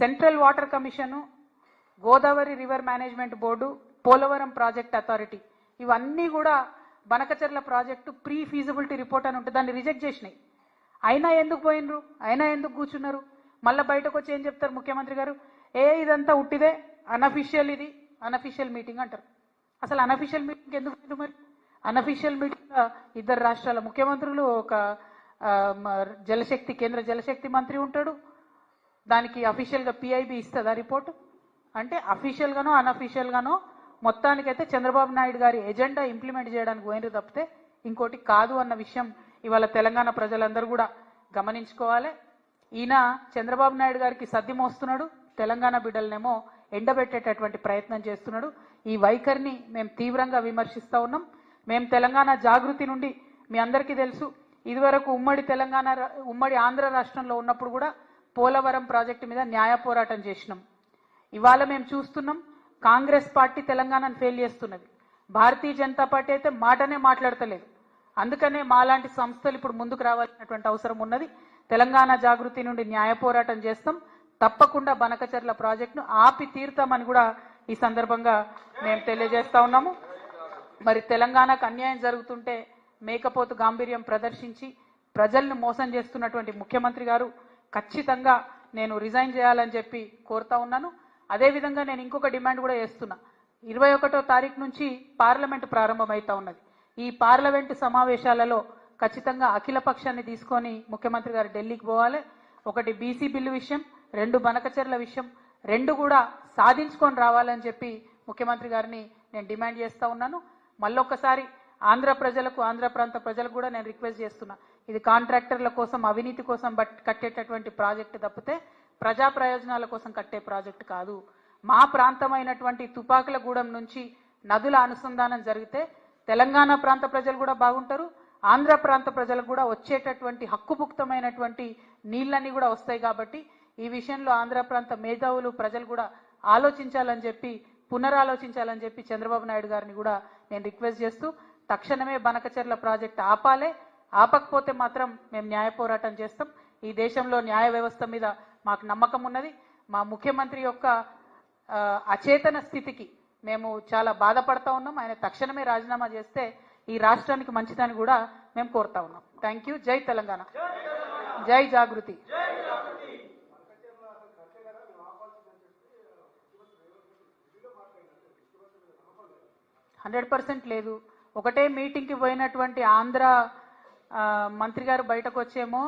Central water commission, Godavari river management board, Polavaram project authority ఇవన్నీ కూడా Banakacherla project pre feasibility report అని ఉంటుంది, దాన్ని రిజెక్ట్ చేసినాయి. అయినా ఎందుకు పోయినరు, అయినా ఎందుకు కూర్చున్నారు? మళ్ళీ బయటకు వచ్చి ఏం చెప్తారు ముఖ్యమంత్రి గారు? ఇదంతా ఉట్టిదే, అనఫిషియల్, ఇది అనఫిషియల్ మీటింగ్ అంటారు. అసలు అనఫిషియల్ మీటింగ్ ఎందుకు పోయింది? మరి అనఫిషియల్ మీటింగ్ ఇద్దరు రాష్ట్రాల ముఖ్యమంత్రులు, ఒక జలశక్తి కేంద్ర జలశక్తి మంత్రి ఉంటాడు, దానికి అఫీషియల్గా పిఐబి ఇస్తుందా రిపోర్టు? అంటే అఫీషియల్గానో అనఫీషియల్గానో మొత్తానికైతే చంద్రబాబు నాయుడు గారి ఎజెండా ఇంప్లిమెంట్ చేయడానికి పోయినరు తప్పితే ఇంకోటి కాదు అన్న విషయం ఇవాళ తెలంగాణ ప్రజలందరూ కూడా గమనించుకోవాలి. ఈయన చంద్రబాబు నాయుడు గారికి సద్ది మోస్తున్నాడు, తెలంగాణ బిడ్డలనేమో ఎండబెట్టేటటువంటి ప్రయత్నం చేస్తున్నాడు. ఈ వైఖరిని మేము తీవ్రంగా విమర్శిస్తూ ఉన్నాం. మేము తెలంగాణ జాగృతి నుండి మీ అందరికీ తెలుసు, ఇదివరకు ఉమ్మడి ఆంధ్ర రాష్ట్రంలో ఉన్నప్పుడు కూడా పోలవరం ప్రాజెక్టు మీద న్యాయ పోరాటం చేసినాం. ఇవాళ మేము చూస్తున్నాం కాంగ్రెస్ పార్టీ తెలంగాణను ఫెయిల్ చేస్తున్నది. భారతీయ జనతా పార్టీ అయితే మాటనే మాట్లాడతలేదు. అందుకనే మాలాంటి సంస్థలు ఇప్పుడు ముందుకు రావాల్సినటువంటి అవసరం ఉన్నది. తెలంగాణ జాగృతి నుండి న్యాయ పోరాటం చేస్తాం. తప్పకుండా బనకచెర్ల ప్రాజెక్టును ఆపి తీరుతామని కూడా ఈ సందర్భంగా మేము తెలియజేస్తా ఉన్నాము. మరి తెలంగాణకు అన్యాయం జరుగుతుంటే మేకపోతు గాంభీర్యం ప్రదర్శించి ప్రజల్ని మోసం చేస్తున్నటువంటి ముఖ్యమంత్రి గారు ఖచ్చితంగా నేను రిజైన్ చేయాలని చెప్పి కోరుతా ఉన్నాను. అదేవిధంగా నేను ఇంకొక డిమాండ్ కూడా చేస్తున్నా. 21వ తారీఖు నుంచి పార్లమెంటు ప్రారంభమవుతా ఉన్నది. ఈ పార్లమెంటు సమావేశాలలో ఖచ్చితంగా అఖిల పక్షాన్ని తీసుకొని ముఖ్యమంత్రి గారు ఢిల్లీకి పోవాలి. ఒకటి బీసీ బిల్లు విషయం, 2 బనకచెర్ల విషయం, 2 కూడా సాధించుకొని రావాలని చెప్పి ముఖ్యమంత్రి గారిని నేను డిమాండ్ చేస్తూ ఉన్నాను. మళ్ళొక్కసారి ఆంధ్ర ప్రజలకు, ఆంధ్ర ప్రాంత ప్రజలకు కూడా నేను రిక్వెస్ట్ చేస్తున్నా, ఇది కాంట్రాక్టర్ల కోసం, అవినీతి కోసం కట్టేటటువంటి ప్రాజెక్టు తప్పితే ప్రజా ప్రయోజనాల కోసం కట్టే ప్రాజెక్టు కాదు. మా ప్రాంతమైనటువంటి తుపాకులగూడెం నుంచి నదుల అనుసంధానం జరిగితే తెలంగాణ ప్రాంత ప్రజలు కూడా బాగుంటారు, ఆంధ్ర ప్రాంత ప్రజలకు కూడా వచ్చేటటువంటి హక్కుభుక్తమైనటువంటి నీళ్ళన్నీ కూడా వస్తాయి. కాబట్టి ఈ విషయంలో ఆంధ్ర ప్రాంత మేధావులు, ప్రజలు కూడా ఆలోచించాలని చెప్పి, పునరాలోచించాలని చెప్పి చంద్రబాబు నాయుడు గారిని కూడా నేను రిక్వెస్ట్ చేస్తూ తక్షణమే బనకచెర్ల ప్రాజెక్టు ఆపాలే. ఆపకపోతే మాత్రం మేము న్యాయ పోరాటం చేస్తాం. ఈ దేశంలో న్యాయ వ్యవస్థ మీద మాకు నమ్మకం ఉన్నది. మా ముఖ్యమంత్రి యొక్క అచేతన స్థితికి మేము చాలా బాధపడతా ఉన్నాం. ఆయన తక్షణమే రాజీనామా చేస్తే ఈ రాష్ట్రానికి మంచిదని కూడా మేము కోరుతా ఉన్నాం. Thank you. జై తెలంగాణ, జై జాగృతి. 100% లేదు. ఒకటే మీటింగ్కి పోయినటువంటి ఆంధ్ర మంత్రి గారు బయటకు వచ్చేమో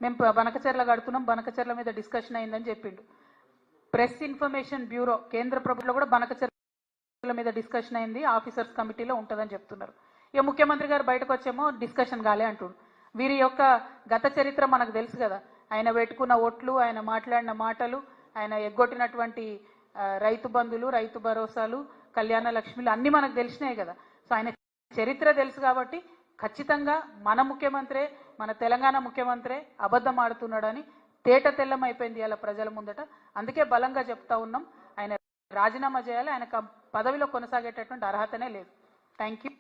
మేము బనకచెర్ల కడుతున్నాం, బనకచెర్ల మీద డిస్కషన్ అయిందని చెప్పిండు. ప్రెస్ ఇన్ఫర్మేషన్ బ్యూరో కేంద్ర ప్రభుత్వంలో కూడా బనకచెర్ల మీద డిస్కషన్ అయింది, ఆఫీసర్స్ కమిటీలో ఉంటుందని చెప్తున్నారు. ఇక ముఖ్యమంత్రి గారు బయటకు వచ్చేమో డిస్కషన్ కాలే అంటుండు. వీరి యొక్క గత చరిత్ర మనకు తెలుసు కదా. ఆయన పెట్టుకున్న ఓట్లు, ఆయన మాట్లాడిన మాటలు, ఆయన ఎగ్గొట్టినటువంటి రైతు బంధులు, రైతు భరోసాలు, కళ్యాణ లక్ష్మిలు అన్నీ మనకు తెలిసినాయి కదా. సో ఆయన చరిత్ర తెలుసు కాబట్టి ఖచ్చితంగా మన ముఖ్యమంత్రే, మన తెలంగాణ ముఖ్యమంత్రే అబద్ధం ఆడుతున్నాడని తేట తెల్లమైపోయింది ఇలా ప్రజల ముందట. అందుకే బలంగా చెప్తా ఉన్నాం, ఆయన రాజీనామా చేయాలి, ఆయన పదవిలో కొనసాగేటటువంటి అర్హతనే లేదు. Thank you.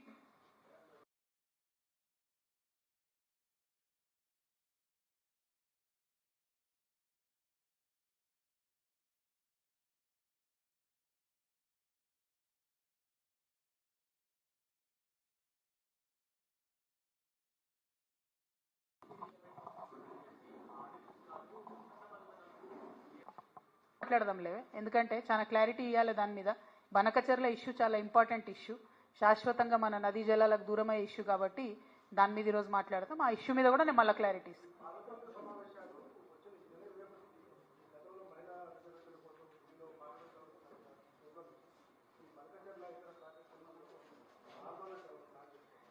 మాట్లాడదాంలే, ఎందుకంటే చాలా క్లారిటీ ఇవ్వాలి దాని మీద. బనకచెర్ల ఇష్యూ చాలా ఇంపార్టెంట్ ఇష్యూ, శాశ్వతంగా మన నదీ జలాలకు దూరమయ్యే ఇష్యూ కాబట్టి దాని మీద ఈరోజు మాట్లాడతాం. ఆ ఇష్యూ మీద కూడా నేను మళ్ళీ క్లారిటీ ఇస్తాను.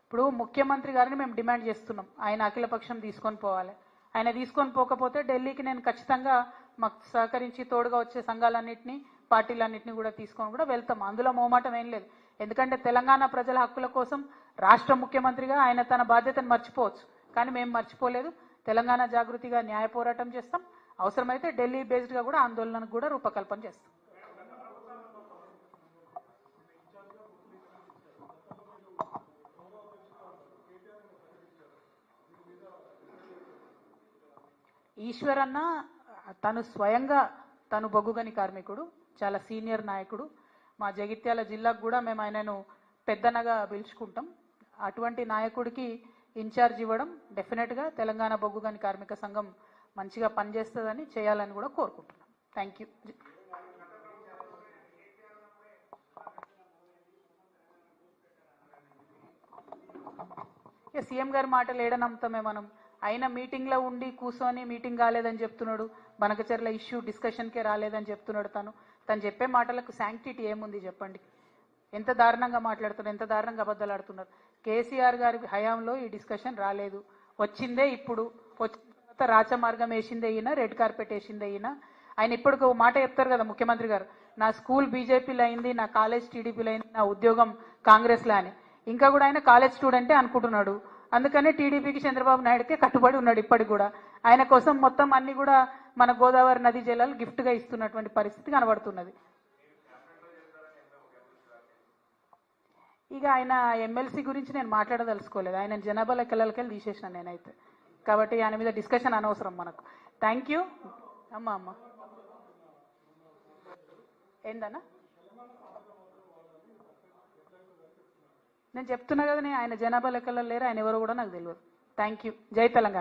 ఇప్పుడు ముఖ్యమంత్రి గారిని మేము డిమాండ్ చేస్తున్నాం, ఆయన అఖిలపక్షం తీసుకొని పోవాలి. ఆయన తీసుకొని పోకపోతే ఢిల్లీకి నేను ఖచ్చితంగా మాకు సహకరించి తోడుగా వచ్చే సంఘాలన్నింటినీ, పార్టీలన్నింటినీ కూడా తీసుకొని కూడా వెళ్తాం. అందులో మోమాటం ఏం లేదు. ఎందుకంటే తెలంగాణ ప్రజల హక్కుల కోసం రాష్ట్ర ముఖ్యమంత్రిగా ఆయన తన బాధ్యతను మర్చిపోవచ్చు, కానీ మేము మర్చిపోలేదు. తెలంగాణ జాగృతిగా న్యాయ పోరాటం చేస్తాం. అవసరమైతే ఢిల్లీ బేస్డ్గా కూడా ఆందోళనకు కూడా రూపకల్పన చేస్తాం. ఈశ్వరన్న తను స్వయంగా తను బొగ్గుగని కార్మికుడు, చాలా సీనియర్ నాయకుడు. మా జగిత్యాల జిల్లాకు కూడా మేము ఆయనను పెద్దనగా పిలుచుకుంటాం. అటువంటి నాయకుడికి ఇన్ఛార్జ్ ఇవ్వడం డెఫినెట్గా తెలంగాణ బొగ్గుగని కార్మిక సంఘం మంచిగా పనిచేస్తుందని చేయాలని కూడా కోరుకుంటున్నాం. Thank you. సీఎం గారి మాటలు ఏడ నమ్ముతామే మనం? ఆయన మీటింగ్లో ఉండి కూర్చొని మీటింగ్ కాలేదని చెప్తున్నాడు, బనకచెర్ల ఇష్యూ డిస్కషన్కే రాలేదని చెప్తున్నాడు. తను చెప్పే మాటలకు శాంక్టిటీ ఏముంది చెప్పండి? ఎంత దారుణంగా మాట్లాడుతున్నారు, ఎంత దారుణంగా అబద్ధాలు ఆడుతున్నారు. కేసీఆర్ గారి హయాంలో ఈ డిస్కషన్ రాలేదు, వచ్చిందే ఇప్పుడు. వచ్చిన తర్వాత రాచమార్గం వేసిందే ఈయన, రెడ్ కార్పెట్ వేసిందే ఈయన. ఆయన ఇప్పటికి ఒక మాట చెప్తారు కదా ముఖ్యమంత్రి గారు, నా స్కూల్ బీజేపీలో అయింది, నా కాలేజ్ టీడీపీలో అయింది, నా ఉద్యోగం కాంగ్రెస్లో అని. ఇంకా కూడా ఆయన కాలేజ్ స్టూడెంటే అనుకుంటున్నాడు. అందుకనే టీడీపీకి చంద్రబాబు నాయుడుకే కట్టుబడి ఉన్నాడు ఇప్పటికి కూడా. ఆయన కోసం మొత్తం అన్ని కూడా మన గోదావరి నదీ జలాలు గిఫ్ట్గా ఇస్తున్నటువంటి పరిస్థితి కనబడుతున్నది. ఇక ఆయన ఎమ్మెల్సీ గురించి నేను మాట్లాడదలుచుకోలేదు, ఆయన జనాభా లెక్కలకెళ్ళి తీసేసిన నేనైతే. కాబట్టి ఆయన మీద డిస్కషన్ అనవసరం మనకు. Thank you. అమ్మ ఏందన్నా నేను చెప్తున్నా కదా, ఆయన జనాభా లెక్కలలో లేరు, ఆయన ఎవరో కూడా నాకు తెలియదు. Thank you. జై తెలంగాణ.